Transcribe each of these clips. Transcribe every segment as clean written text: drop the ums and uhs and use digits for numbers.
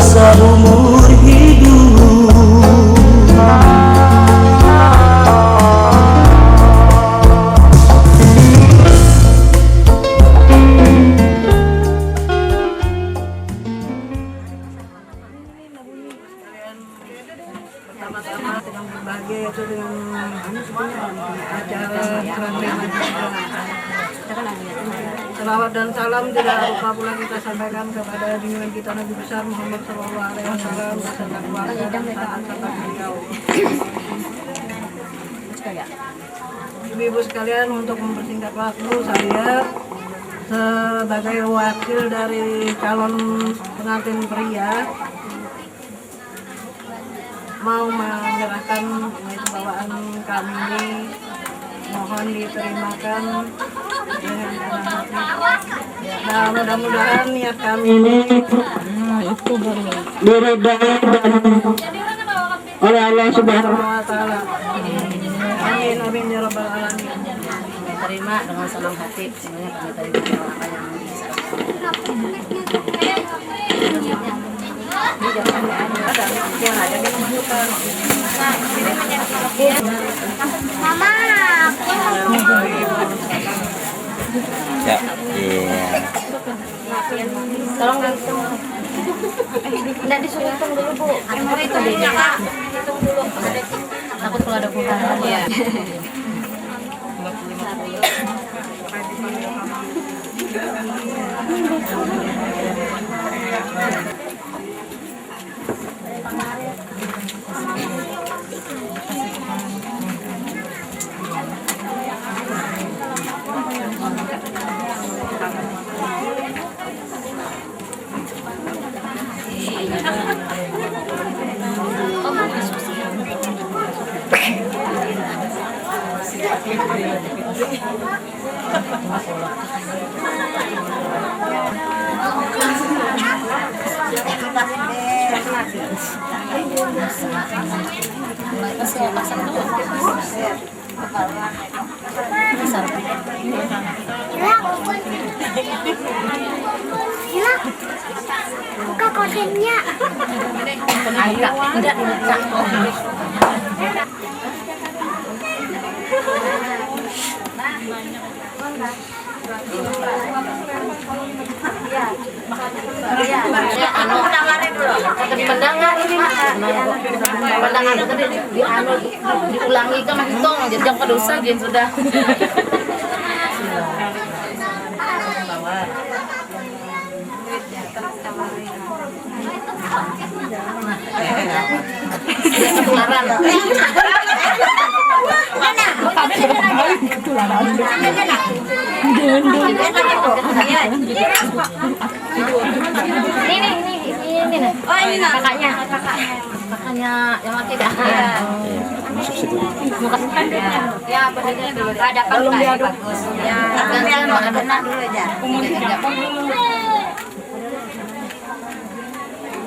seumur hidup. Pertama-tama dengan berbahagia itu dengan acara selawat dan salam tidak lupa pula kita sampaikan kepada junjungan kita Nabi besar Muhammad Sallallahu Alaihi Wasallam beserta keluarga dan sahabat beliau. Ibu-ibu sekalian, untuk mempersingkat waktu, saya sebagai wakil dari calon pengantin pria mau menyerahkan bawaan kami, mohon diterimakan dengan senang hati. Nah, mudah-mudahan niat kami ini diridhai dan oleh Allah Subhanahu wa Ta'ala. Amin amin ya rabbal alamin. Terima dengan senang hati, semuanya kami terima apa yang Mama, ya, iya. tolong tidak disuruh hitung dulu Bu. Atau itu deh. Hitung dulu. Takut kalau ada kurang ya. buka kosennya. Enggak. Pendangan ini pendangan itu diulangi ke menghitung jadi yang kedosa dia sudah ini nih. Oh ini kakaknya yang mati dah. Masuk situ. Ya bedanya dulu. Ada belum dia bagus. Ya gantian benar dulu aja.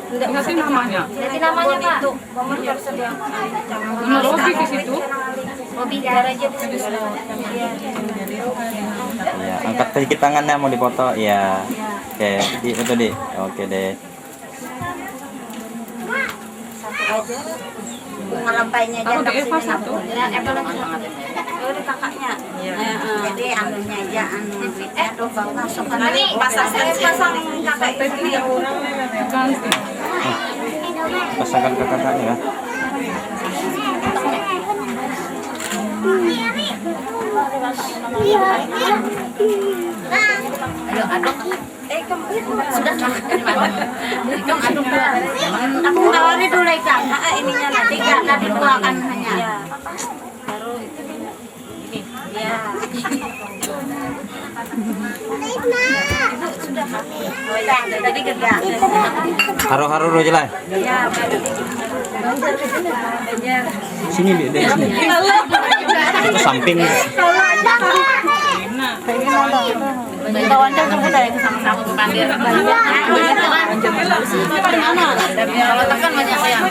Enggak sih namanya. Jadi namanya Pak. Itu. Robi di situ. Robi aja di situ. Ya, angkat sedikit tangannya mau dipoto. Ya. Oke, itu di. Oke deh. Satu aja. Bunga lampainya aja. Taruh di Eva satu. Ya, lagi. Oh, di kakaknya. Jadi anunya aja aduh bau masuk kan. Pasang kakak ini. Ganti. Pasangkan ke kakaknya ya. Ayo aduk. Sudah hitung aduk dulu. Aku tawari dulu ikan. Ininya nanti dituakan hanya. Baru itu ini. Ya. Sudah kami. Jadi kerja. Haru-haru dulu jalan. Ya, Sini deh, sini. Itu samping. Kawan juga dari sama-sama pandir. Kalau tekan banyak yang.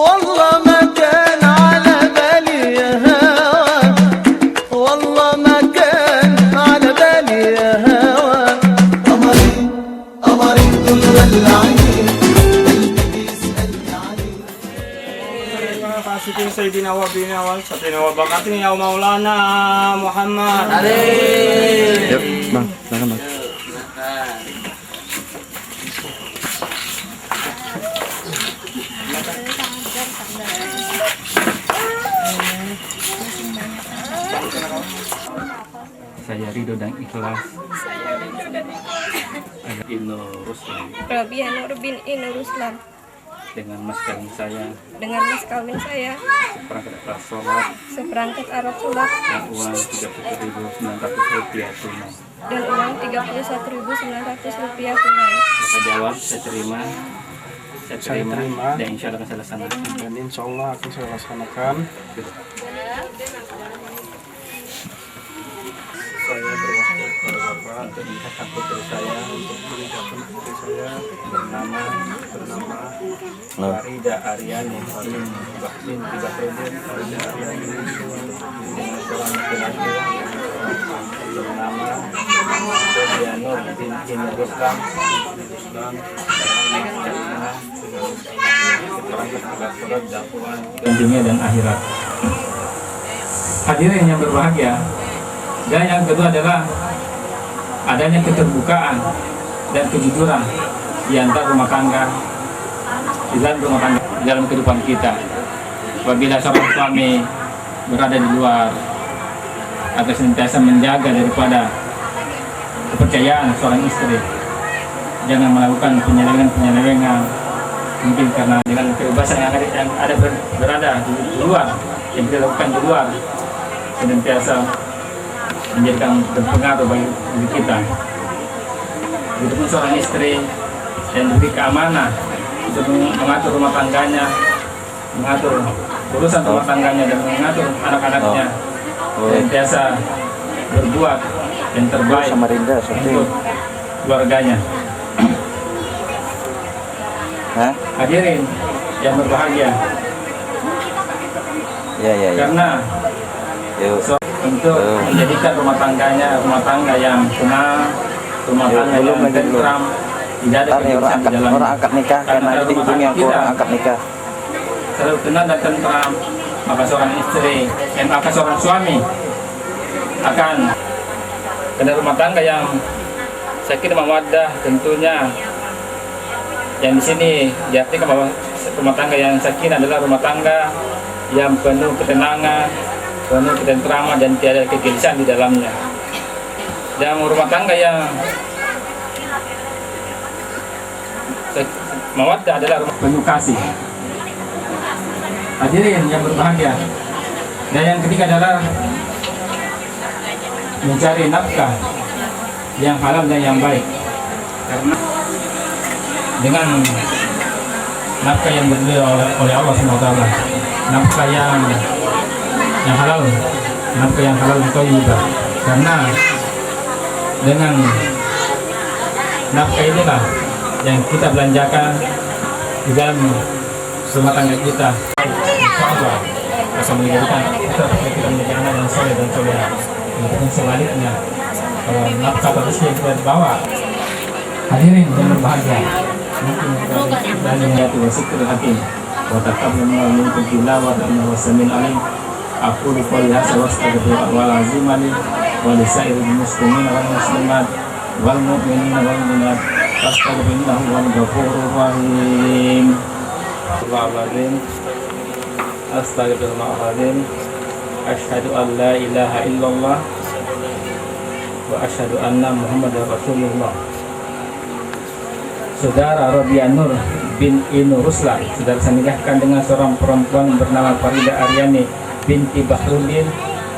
والله ما كان على بالي يا هوى والله ما كان على بالي يا هوى قمري قمري كل ولعين Kasih Sayyidina wa bina wal satina wa bakatin ya Maulana Muhammad. Yuk, Bang, silakan Bang. Saya ridho dan ikhlas. Ada Ibnu Ruslan Rabia Nur bin Inu Ruslan dengan mas kawin saya dengan mas kawin saya seperangkat alat sholat seperangkat alat sholat dan uang Rp31.900 tunai. dan uang Rp31.900 tunai. Bapak jawab, saya terima dan insya Allah akan saya laksanakan. Dan insya Allah akan saya laksanakan. Saya berwakil kepada Bapak Untuk menikahkan putri saya untuk menikahkan putri saya bernama Farida Aryani binti Bahrudin Farida Aryani dengan seorang laki-laki bernama Rabia Nur binti Ruslan seperangkat alat sholat dan uang dunia dan akhirat. Hadirin yang berbahagia, dan yang kedua adalah adanya keterbukaan dan kejujuran di antara rumah tangga, di dalam kehidupan kita. Apabila seorang suami berada di luar atau senantiasa menjaga daripada kepercayaan seorang istri, jangan melakukan penyelewengan mungkin karena dengan kebebasan yang ada berada di luar, yang kita lakukan di luar senantiasa menjadikan berpengaruh bagi kita. Begitupun seorang istri yang diberi keamanan untuk mengatur rumah tangganya, mengatur urusan rumah tangganya dan mengatur anak-anaknya, senantiasa berbuat yang terbaik untuk keluarganya. Hadirin yang berbahagia, karena untuk menjadikan rumah tangga yang tenang, rumah tangga yang tentram, tidak ada kegelisahan di dalamnya. Orang akad nikah karena itu ujungnya orang akad nikah. Selalu tenang dan tentram, maka seorang istri, maka seorang suami akan kena rumah tangga yang sakinah mawaddah tentunya. Yang di sini diartikan bahwa rumah tangga yang sakinah adalah rumah tangga yang penuh ketenangan, penuh ketentraman dan tiada kegelisahan di dalamnya. Dan rumah tangga yang mawaddah adalah rumah penuh kasih. Hadirin yang berbahagia. Dan yang ketiga adalah mencari nafkah yang halal dan yang baik. Karena dengan nafkah yang diberi oleh Allah SWT, nafkah yang halal, nafkah yang halal thayyibah. Karena dengan nafkah inilah yang kita belanjakan di dalam rumah tangga kita. Insyaallah bisa menjadikan kita menjadi anak yang soleh dan soleha. Dan sebaliknya, kalau nafkah terus yang kita bawa, hadirin yang berbahagia, mungkin dan yang bersikir hati, watakabna minkum tilawat innahu samiun alim. Aku qouli hadza wa astaghfirullah azim li wa li sa'iril muslimin wal muslimat wal mu'minin wal mu'minat fastaghfiruhu wal ghafurur rahim. Astaghfirullahaladzim. Asyhadu an la ilaha illallah wa asyhadu anna Muhammadar Rasulullah. Saudara Rabia Nur bin Inu Ruslan, saudara saya nikahkan dengan seorang perempuan bernama Farida Aryani binti Bahrudin.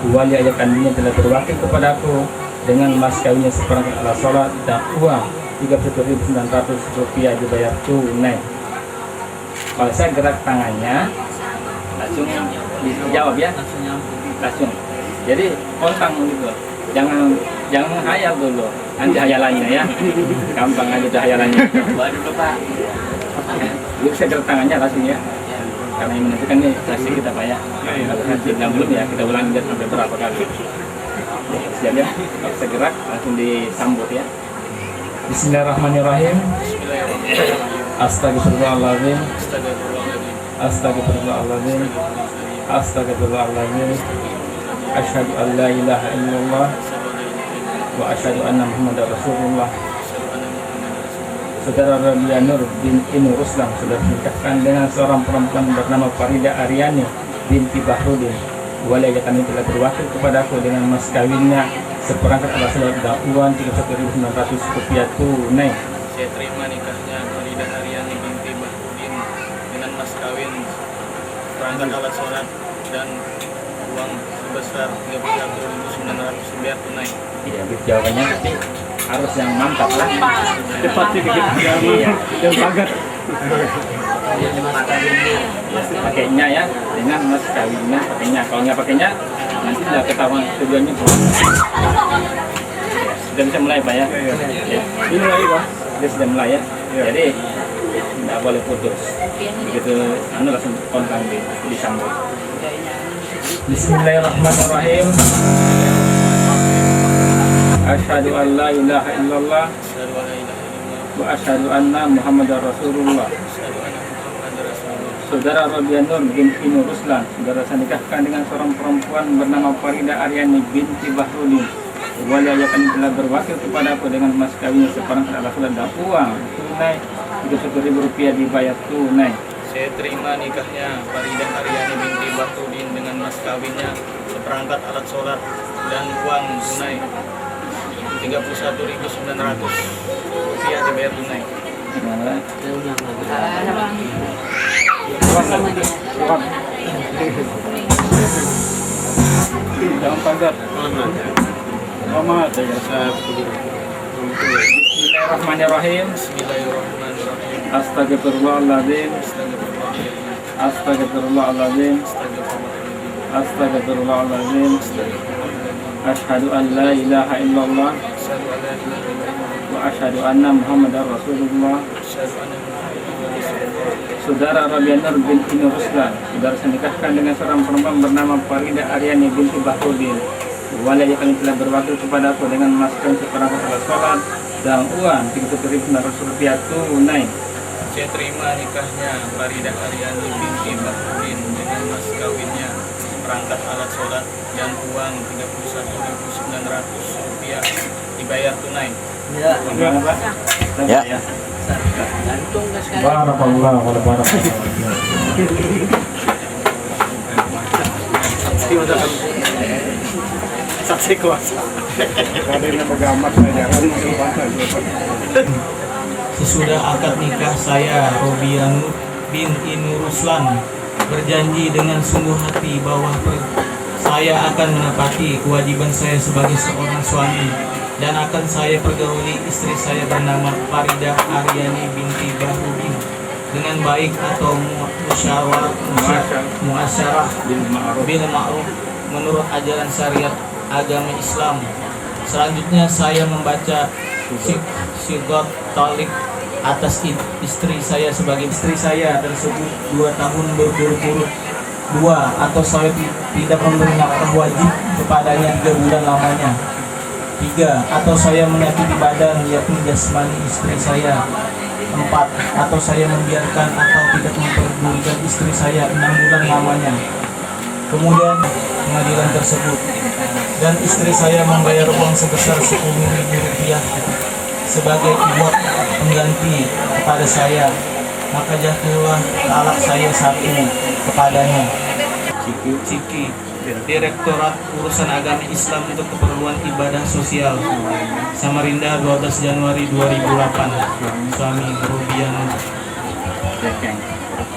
Wali ayah kandungnya telah berwakil kepadaku dengan mas kawinnya seperangkat alat sholat dan uang Rp31.900 dibayar tunai. Kalau saya gerak tangannya langsung dijawab ya, langsung. Jadi kontak gitu, jangan hayal dulu, nanti hayalannya ya, gampang aja tuh hayalannya. Jadi saya gerak tangannya langsung ya. karena yang menentukan ini saksi kita Pak ya. Kalau saksi yang belum ya kita ulangi dan sampai berapa kali. Siap ya, kalau bisa gerak langsung disambut ya. Bismillahirrahmanirrahim. Astagfirullahaladzim. Astagfirullahaladzim. Astagfirullahaladzim. Asyhadu an la ilaha illallah wa asyhadu anna Muhammadar Rasulullah. Saudara Rabia Nur binti Nur Ruslan sudah menikahkan dengan seorang perempuan bernama Farida Aryani binti Bahrudin. Walaya kami telah berwakil kepadaku dengan mas kawinnya seperangkat alat sholat dan uang 31.900 rupiah tunai. Saya terima nikahnya Farida Aryani binti Bahrudin dengan mas kawin perangkat alat sholat dan uang sebesar 31.900 rupiah tunai. Iya, jawabannya tapi harus yang mantap lah. Cepat sih bikin iya, yang banget. Pakainya ya dengan mas kawinnya pakainya. Kalau nggak pakainya nanti sudah ketahuan tujuannya. Sudah bisa mulai Pak ya. Ini mulai Pak. Dia sudah mulai ya. Jadi tidak boleh putus. Begitu langsung kontak disambut. Bismillahirrahmanirrahim. Asyhadu an la ilaha illallah wa asyhadu anna Muhammadar Rasulullah. Saudara Rabia Nur binti Nur Ruslan, saudara saya nikahkan dengan seorang perempuan bernama Farida Aryani binti Bahrudin. Walaya kami telah berwakil kepadaku dengan mas kawin seperangkat alat sholat dan uang tunai 31.000 rupiah dibayar tunai. Saya terima nikahnya Farida Aryani binti Bahrudin dengan mas kawinnya seperangkat alat sholat dan uang tunai 31.900 rupiah dibayar tunai. Jangan pagar. Selamat. Bismillahirrahmanirrahim. Bismillahirrahmanirrahim. Astagfirullahaladzim. Astagfirullahaladzim. Astagfirullahaladzim. Asyhadu an la ilaha illallah wa asyhadu anna Muhammadar Rasulullah. Saudara Rabia Nur binti Nur Ruslan, saudara saya nikahkan dengan seorang perempuan bernama Farida Aryani binti Bahrudin. Walaya kami telah berwakil kepadaku dengan mas kawin seperangkat alat sholat dan uang 31.900 rupiah tunai. Saya terima nikahnya Farida Aryani binti Bahrudin dengan mas kawinnya perangkat alat sholat dan uang 31.900 rupiah dibayar tunai. Ya. Barakallahu wa barakallahu. Saksi kuasa. Sesudah akad nikah saya, Robia binti Nur Ruslan, berjanji dengan sungguh hati bahwa saya akan menepati kewajiban saya sebagai seorang suami dan akan saya pergauli istri saya bernama Farida Aryani binti Bahrudin dengan baik atau muasyarah bil ma'ruf menurut ajaran syariat agama Islam. Selanjutnya saya membaca sigat talik atas istri saya sebagai istri saya tersebut 2 tahun berturut-turut. 2. Atau saya tidak memberi nafkah wajib kepadanya 3 bulan lamanya. 3. Atau saya menyakiti badan yakni jasmani istri saya. 4. Atau saya membiarkan atau tidak memperdulikan istri saya 6 bulan lamanya. Kemudian pengadilan tersebut dan istri saya membayar uang sebesar 10.000 rupiah sebagai iwat pengganti kepada saya, maka jatuhlah talak saya 1 kepadanya. Ciki, Direktorat Urusan Agama Islam untuk keperluan ibadah sosial, Samarinda, 12 Januari 2008. Suami Rubian.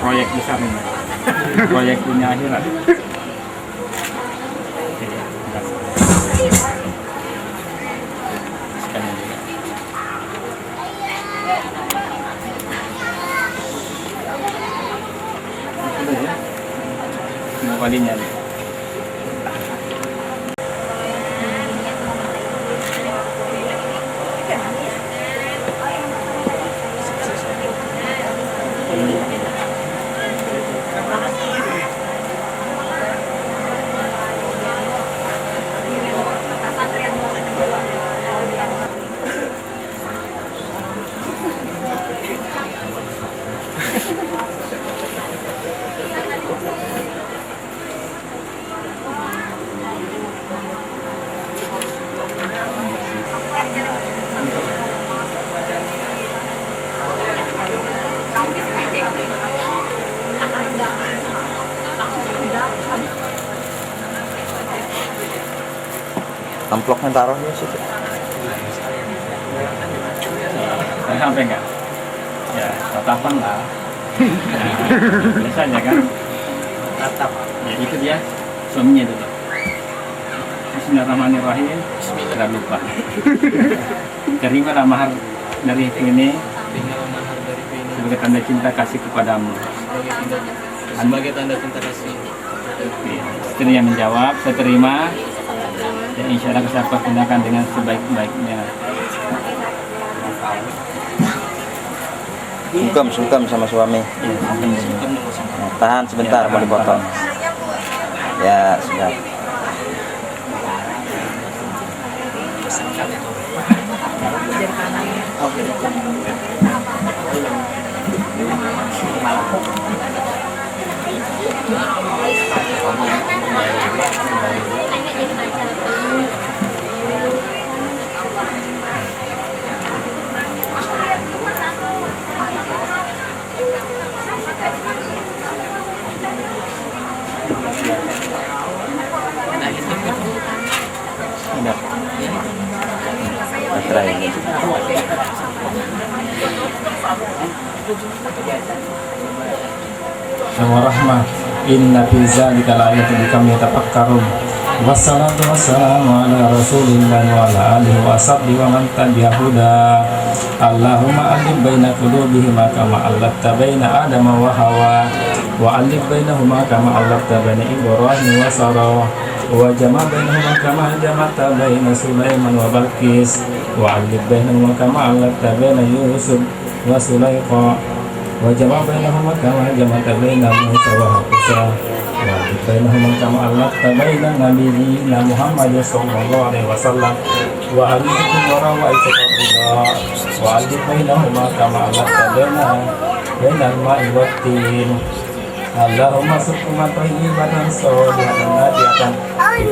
Proyek besar ini. Proyek dunia akhirat. Walinya. Amplopnya taruh di situ. Sampai enggak? Ya, tatapan lah. Biasanya kan. Tatap. Ya itu dia suaminya dulu. Bismillahirrahmanirrahim. Tidak lupa. Terimalah mahar dari ini sebagai tanda cinta kasih kepadamu. Sebagai tanda cinta kasih. Istri yang menjawab, saya terima. Dan insya Allah saya pergunakan dengan sebaik-baiknya. Sungkem sama suami. Nah, tahan sebentar, mau dipotong. Ya, sudah. Udah. Baterai ini. Warahmah inna fi zalika laayatin liqaumin yatafakkarun. Wassalatu wassalamu ala rasulillah wa ala alihi wa sahbihi wa man tabi'ahu huda. Allahumma alif baina qulubihima kama allafta baina adama wa hawa wa alif bainahuma kama allafta baina ibrahim wa sarah wa jama' bainahuma kama jama'ta baina sulaiman wa balqis wa alif bainahuma kama allafta baina yusuf wa sulaykha wa jama' bainahuma kama jama'ta baina Musa wa Harun wa bainahuma kama allafta baina nabiyyina Muhammad sallallahu alaihi wasallam wa alikum wa rawaisakumullah wa alif bainahuma kama allafta baina al-ma'i wat tin. Allahumma sukuma thayyibatan sholihatan nabiatan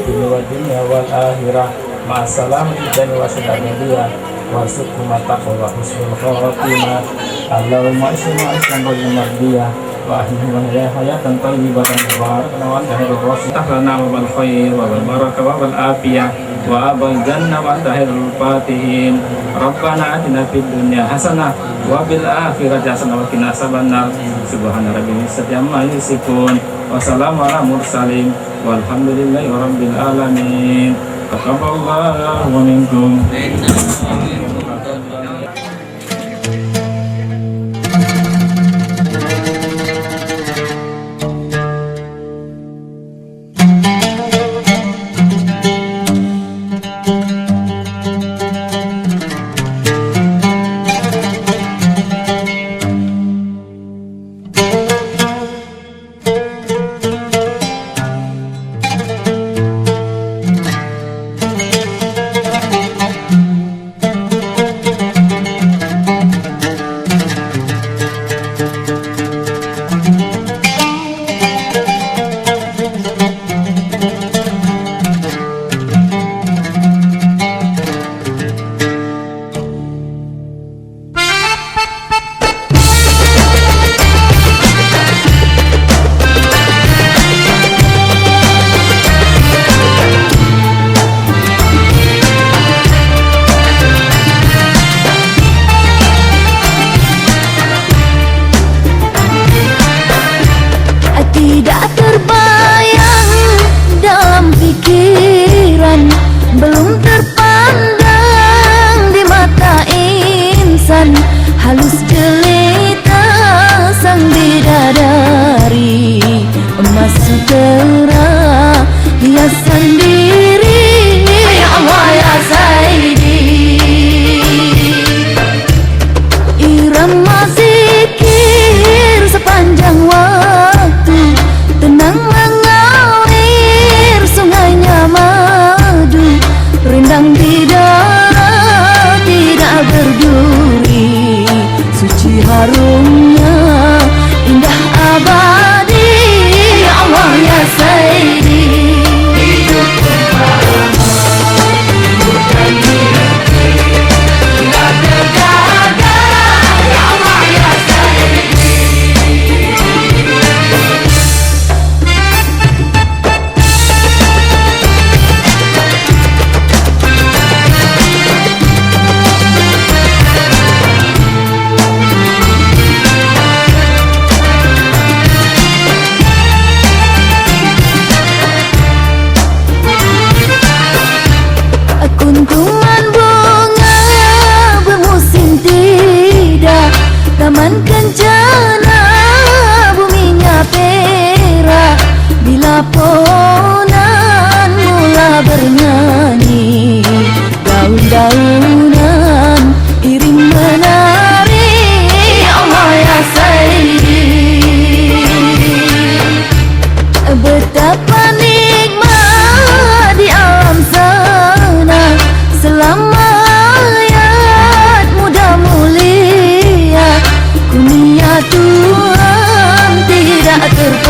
fid dunya wal akhirah ma'assalamati dan wasyadadiyah wa sukuma taqwa husnul khatimah. Allahumma isma islam wal mardiyah wa ahlihi hayatan thayyibatan mubarakatan wa tahirur rasul tahlana wa bil khair wa bil barakah wa bil afiyah wa abal jannah wa tahirul fatihin. Rabbana atina fid dunya hasanah wa bil akhirati hasanah wa qina azabannar. Subhana rabbil izzati amma yasifun wa salamun ala mursalin walhamdulillahi rabbil alamin. Taqabbalallahu minkum.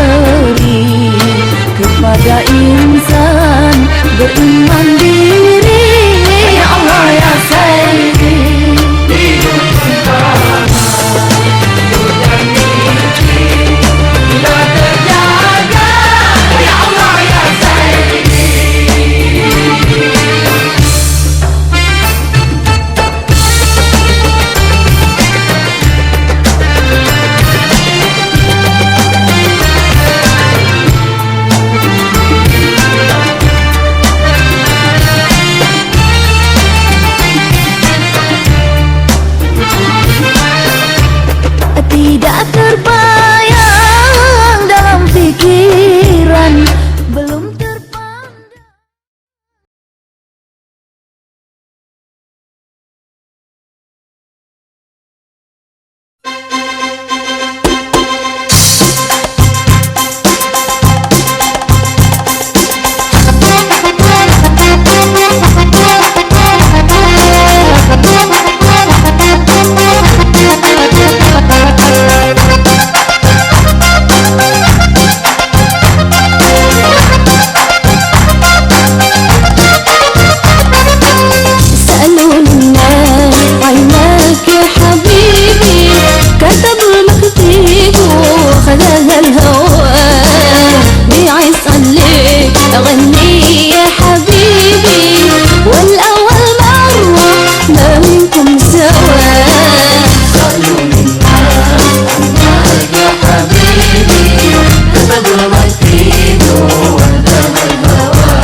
beri kepada insan beriman diri. Ya Allah ya Sayyidi, bila terjaga. Ya Allah ya Sayyidi. Tidak terbayang dalam pikiran, belum terpandang. أغني يا حبيبي، والأول مرة ما منكم سوا. سألوا الناس عنك يا حبيبي، كتب المكتوب وانتهى الهوى.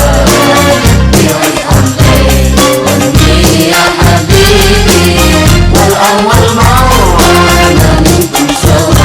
بعيد الليل غني يا حبيبي، والأول مرة ما منكم سوا.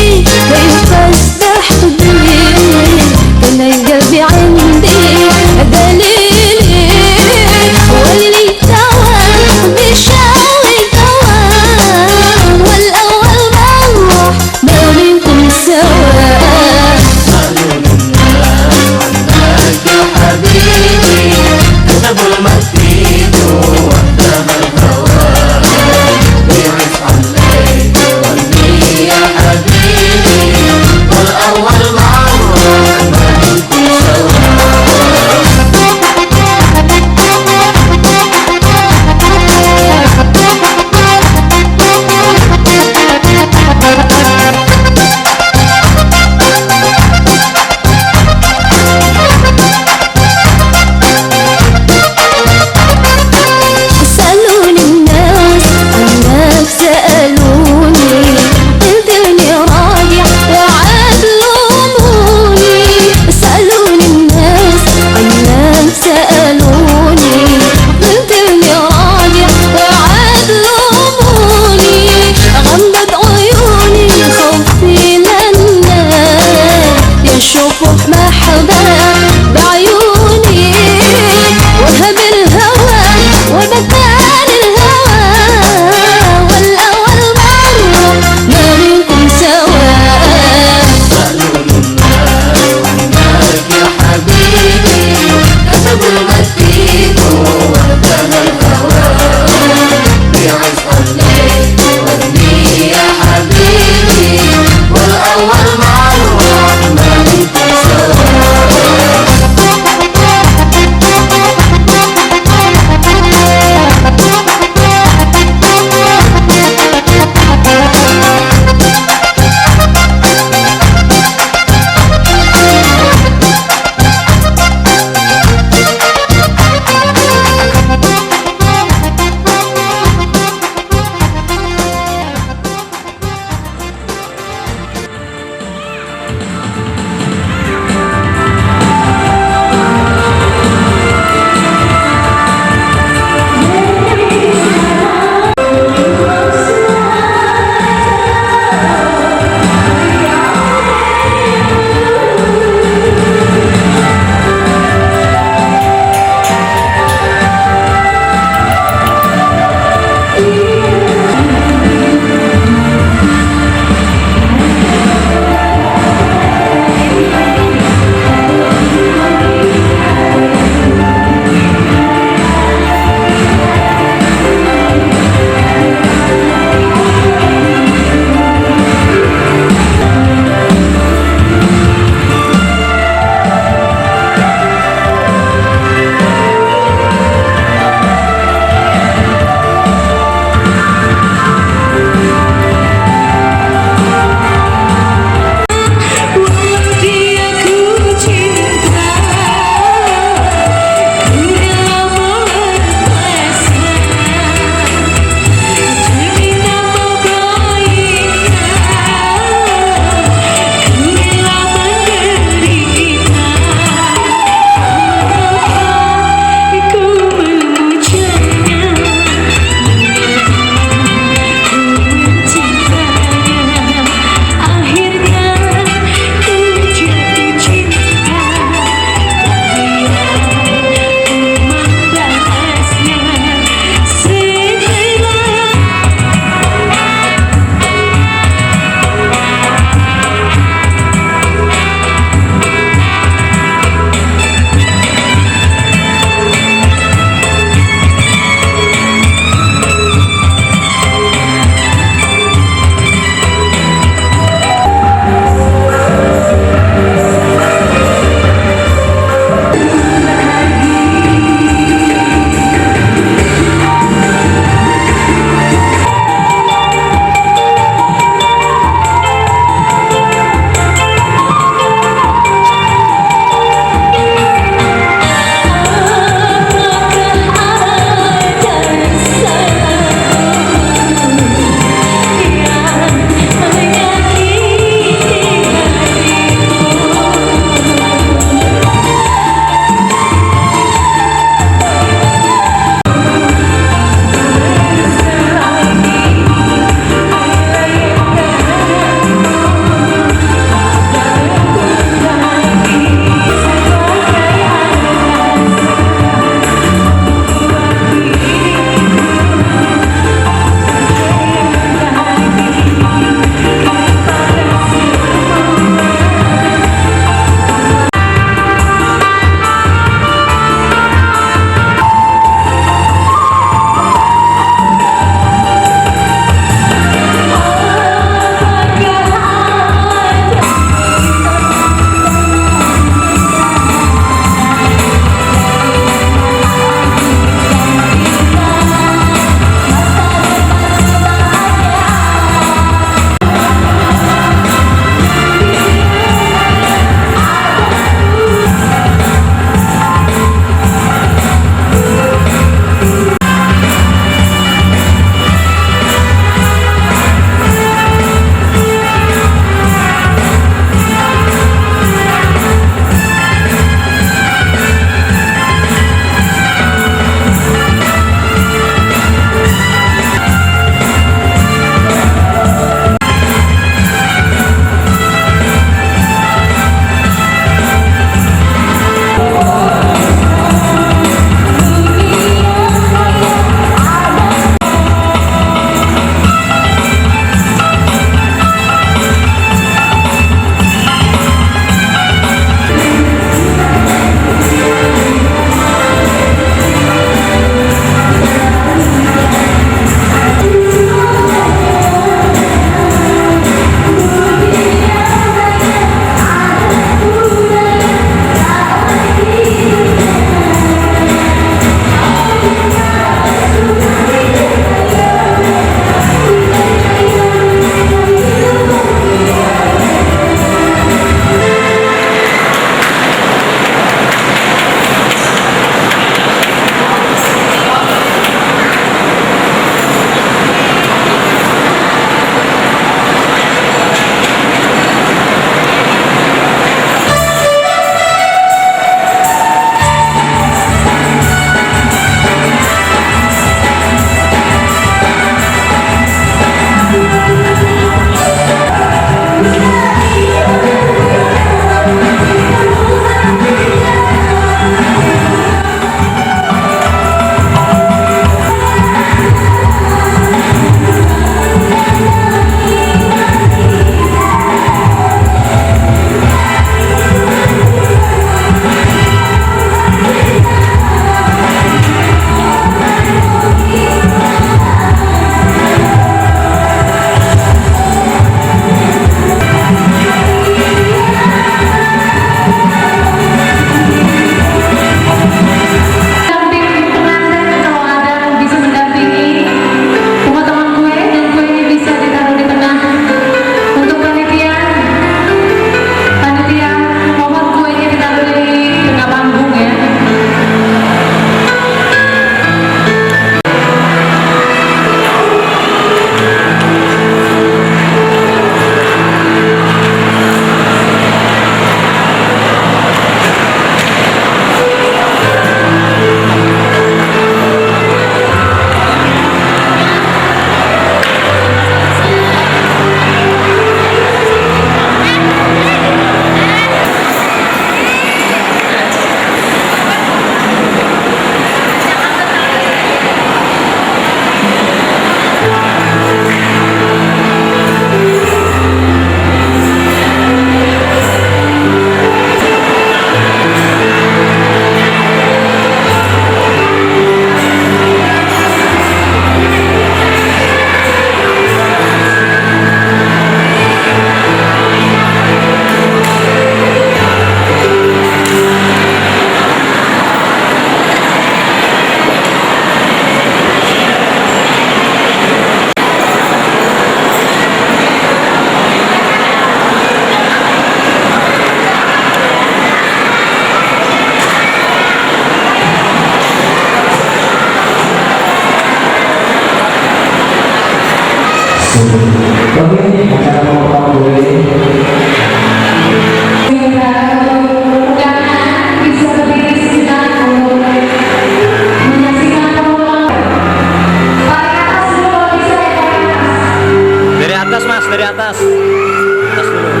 Dari atas mas, dari atas. Atas dulu.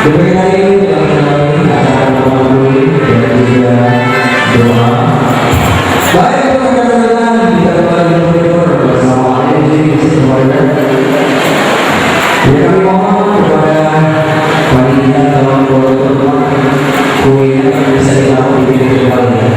Demikian hari ini acara melalui dan juga doa. Baik teman-teman, kita kembali berjumpa bersama Eji semuanya. Kami mohon kepada panitia dalam protokol kuih bisa dilakukan di kembali.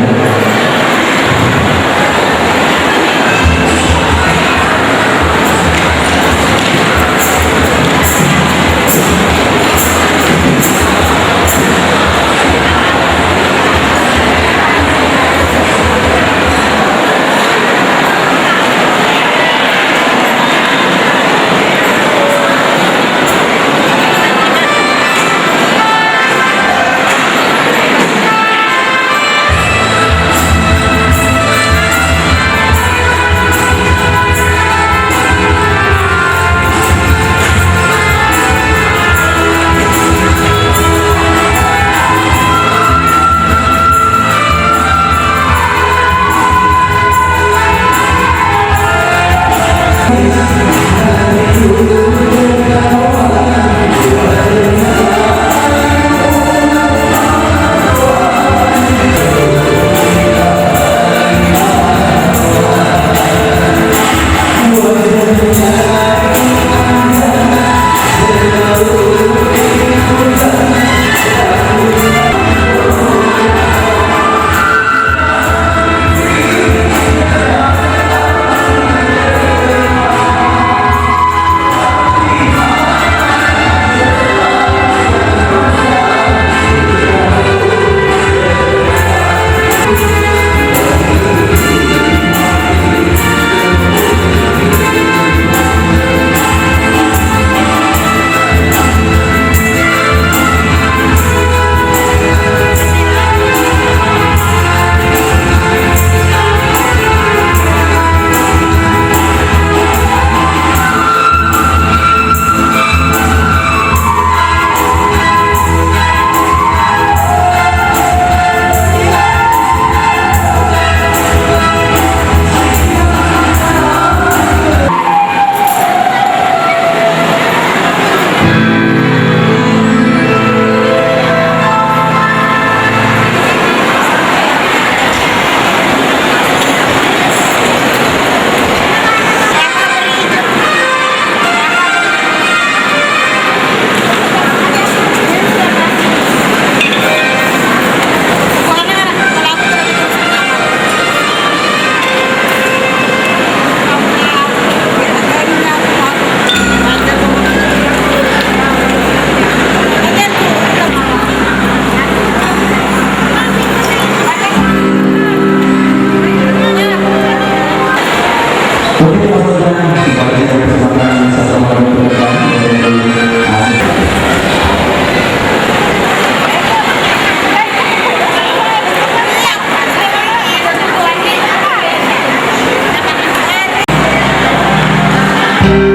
Thank you.